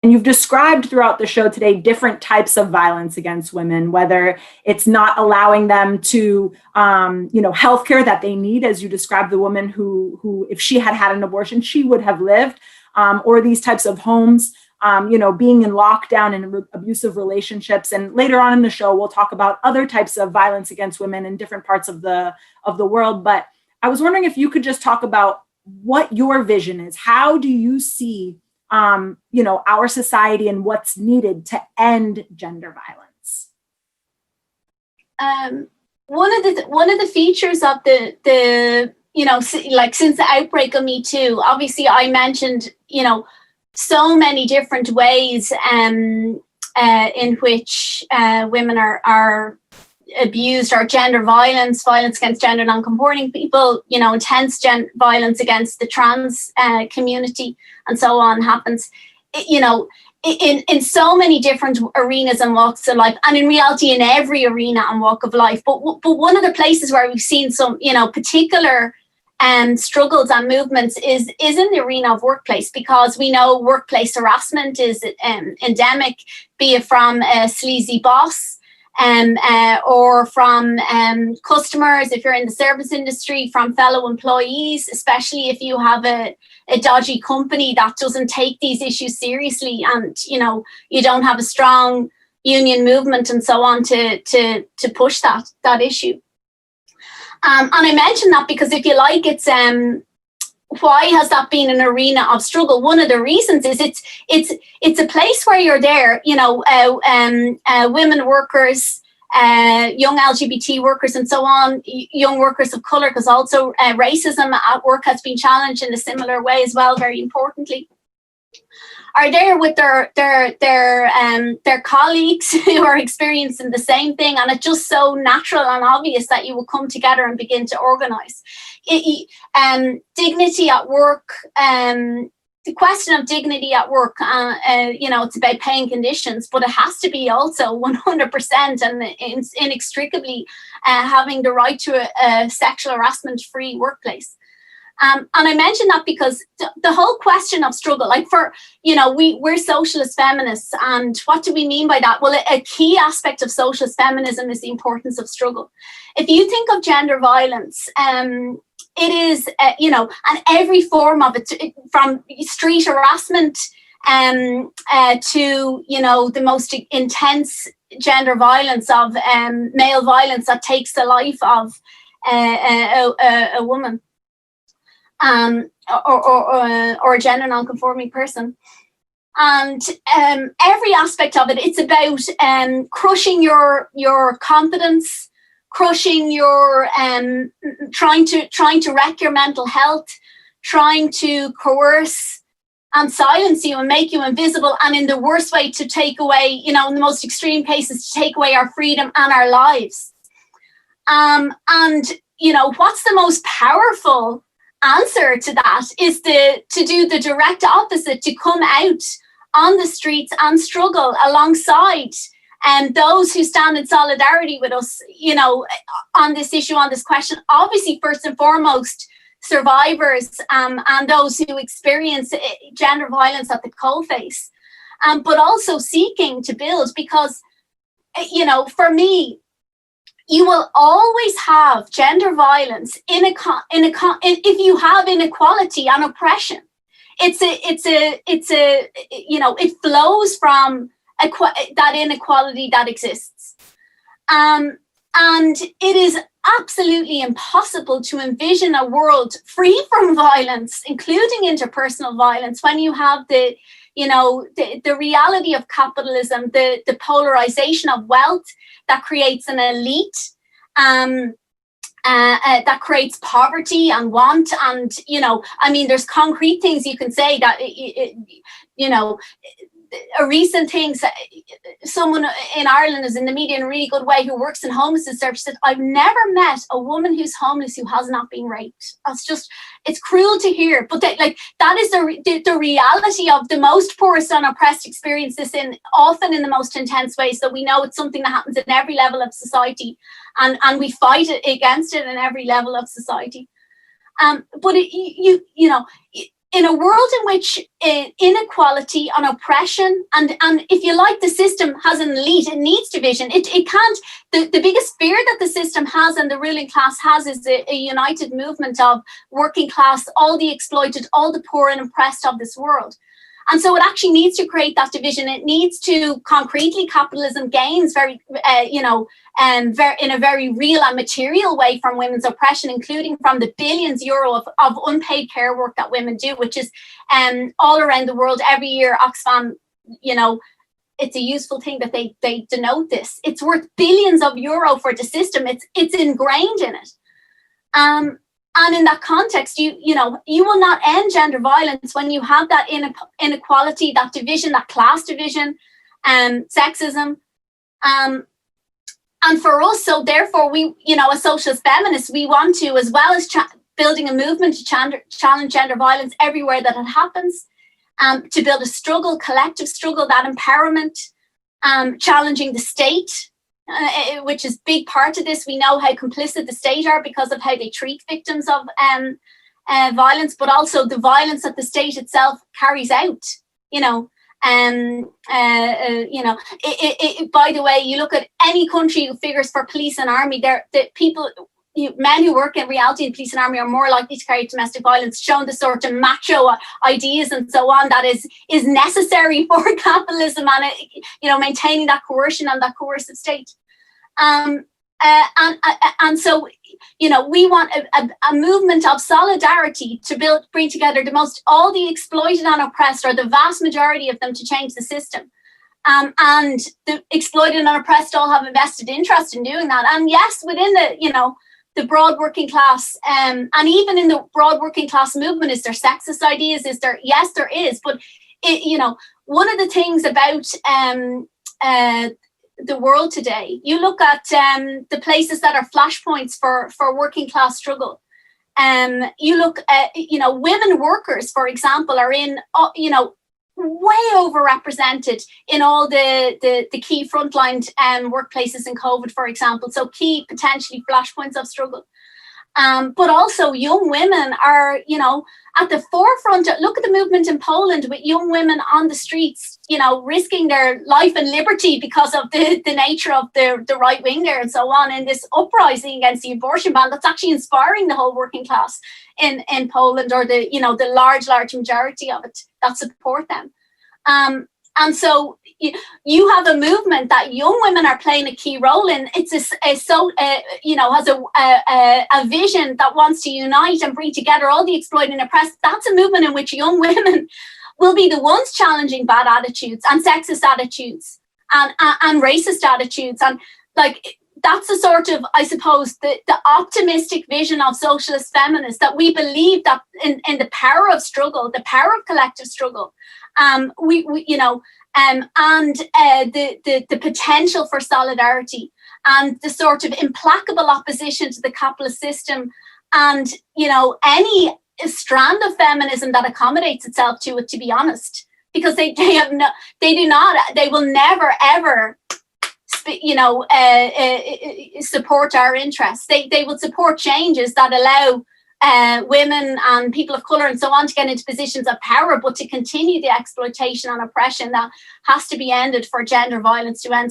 And you've described throughout the show today different types of violence against women, whether it's not allowing them to, healthcare that they need, as you described the woman who, if she had had an abortion, she would have lived, or these types of homes, being in lockdown and abusive relationships. And later on in the show, we'll talk about other types of violence against women in different parts of the world. But I was wondering if you could just talk about what your vision is. How do you see our society and what's needed to end gender violence? One of the features of the since the outbreak of Me Too, obviously I mentioned, so many different ways in which women are abused, or gender violence against gender non-conforming people, intense violence against the trans community and so on happens, in so many different arenas and walks of life, and in reality in every arena and walk of life. But one of the places where we've seen some, particular struggles and movements is in the arena of workplace, because we know workplace harassment is endemic, be it from a sleazy boss, or from customers, if you're in the service industry, from fellow employees, especially if you have a dodgy company that doesn't take these issues seriously, and you don't have a strong union movement and so on to push that issue. And I mention that because, if you like, it's why has that been an arena of struggle? One of the reasons is it's a place where you're there, women workers, young LGBT workers and so on, young workers of colour, because also racism at work has been challenged in a similar way as well, very importantly, are there with their colleagues who are experiencing the same thing, and it's just so natural and obvious that you will come together and begin to organise. Dignity at work, the question of dignity at work, it's about paying conditions, but it has to be also 100% and inextricably having the right to a sexual harassment-free workplace. And I mention that because the whole question of struggle, like we're socialist feminists, and what do we mean by that? Well, a key aspect of socialist feminism is the importance of struggle. If you think of gender violence, it is, and every form of it, from street harassment to, the most intense gender violence of male violence that takes the life of a woman. Or a gender non-conforming person, and every aspect of it, it's about crushing your confidence, crushing your trying to wreck your mental health, trying to coerce and silence you and make you invisible, and in the worst way to take away, in the most extreme cases, to take away our freedom and our lives. And what's the most powerful answer to that is to do the direct opposite, to come out on the streets and struggle alongside those who stand in solidarity with us, on this issue, on this question. Obviously, first and foremost, survivors and those who experience gender violence at the coalface, but also seeking to build, because, for me, you will always have gender violence if you have inequality and oppression. It flows from that inequality that exists, and it is absolutely impossible to envision a world free from violence, including interpersonal violence, when you have the reality of capitalism, the polarization of wealth that creates an elite, that creates poverty and want. And, there's concrete things you can say that, a recent thing, someone in Ireland is in the media in a really good way, who works in homelessness service, said, I've never met a woman who's homeless who has not been raped. It's cruel to hear, but that is the reality of the most poorest and oppressed experience this often in the most intense ways. So we know it's something that happens in every level of society, and we fight against it in every level of society. But in a world in which inequality and oppression and if you like, the system has an elite, it needs division. It can't. The biggest fear that the system has and the ruling class has is a united movement of working class, all the exploited, all the poor and oppressed of this world. And so it actually needs to create that division. It needs to concretely capitalism gains very, in a very real and material way from women's oppression, including from the billions euro of unpaid care work that women do, which is all around the world every year. Oxfam, it's a useful thing that they denote this. It's worth billions of euro for the system. It's ingrained in it. And in that context, you will not end gender violence when you have that inequality, that division, that class division, sexism. And for us, so therefore, we, as socialist feminists, we want to, as well as building a movement to challenge gender violence everywhere that it happens, to build a struggle, collective struggle, that empowerment, challenging the state, which is a big part of this. We know how complicit the state are because of how they treat victims of violence, but also the violence that the state itself carries out. By the way, you look at any country figures for police and army, men who work in reality in police and army are more likely to carry domestic violence, showing the sort of macho ideas and so on that is necessary for capitalism and maintaining that coercion and that coercive state. And so we want a movement of solidarity to bring together all the exploited and oppressed, or the vast majority of them, to change the system. And the exploited and oppressed all have a vested interest in doing that. And yes, within the broad working class, and even in the broad working class movement, is there sexist ideas? Yes, there is. But one of the things about the world today, you look at the places that are flashpoints for working class struggle. You look at women workers, for example, are in way overrepresented in all the key frontline workplaces in COVID, for example. So key potentially flashpoints of struggle. But also young women are, at the forefront. Look at the movement in Poland with young women on the streets, risking their life and liberty because of the nature of the right wing there and so on, in this uprising against the abortion ban that's actually inspiring the whole working class in Poland, or the large majority of it that support them. And so you have a movement that young women are playing a key role in. It's has a vision that wants to unite and bring together all the exploited and oppressed. That's a movement in which young women will be the ones challenging bad attitudes and sexist attitudes and racist attitudes. And that's the sort of, I suppose, the optimistic vision of socialist feminists, that we believe that in the power of struggle, the power of collective struggle, and the potential for solidarity, and the sort of implacable opposition to the capitalist system, and any strand of feminism that accommodates itself to it, to be honest, because they will never ever support our interests. They will support changes that allow women and people of colour and so on to get into positions of power, but to continue the exploitation and oppression that has to be ended for gender violence to end.